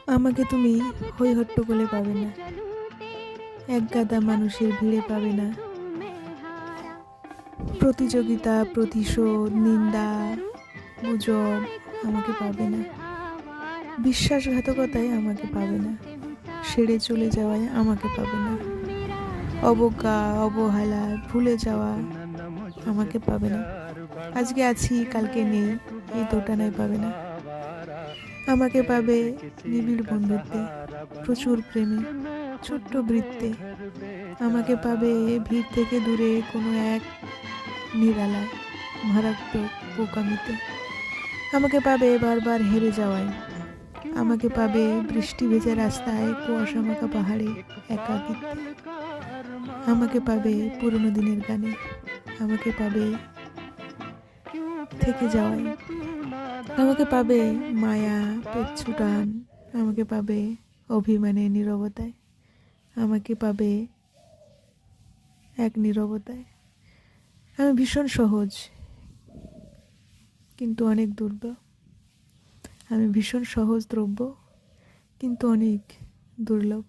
আমাকে তুমি হই-হট্টগোলে পাবে না, একগাদা মানুষের ভিড়ে পাবে না, প্রতিযোগিতা, প্রতিশোধ, নিন্দা, গুজব আমাকে পাবে না, বিশ্বাসঘাতকতায় আমাকে পাবে না, সেরে চলে যাওয়ায় আমাকে পাবে না, অবজ্ঞা, অবহেলা, ভুলে যাওয়া আমাকে পাবে না, আজকে আছি কালকে নেই এই দোটানায় পাবে না। আমাকে পাবে নিবিড় বন্ধুত্বে, প্রচুর প্রেমে, ছোট্ট বৃত্তে। আমাকে পাবে ভিড় থেকে দূরে কোনো এক নিরালায়, মারাত্মক বোকামিতে। আমাকে পাবে বারবার হেরে যাওয়ায়। আমাকে পাবে বৃষ্টি ভেজা রাস্তায়, কুয়াশা মাখা পাহাড়ে, একাকিত্বে। আমাকে পাবে পুরনো দিনের গানে। আমাকে পাবে থেকে যাওয়ায়। আমাকে পাবে মায়া, পেচ্ছু টান। আমাকে পাবে অভিমানে নীরবতায়। আমাকে পাবে এক নীরবতায়। আমি ভীষণ সহজ, কিন্তু অনেক দুর্বল। আমি ভীষণ সহজদ্রব্য, কিন্তু অনেক দুর্লভ।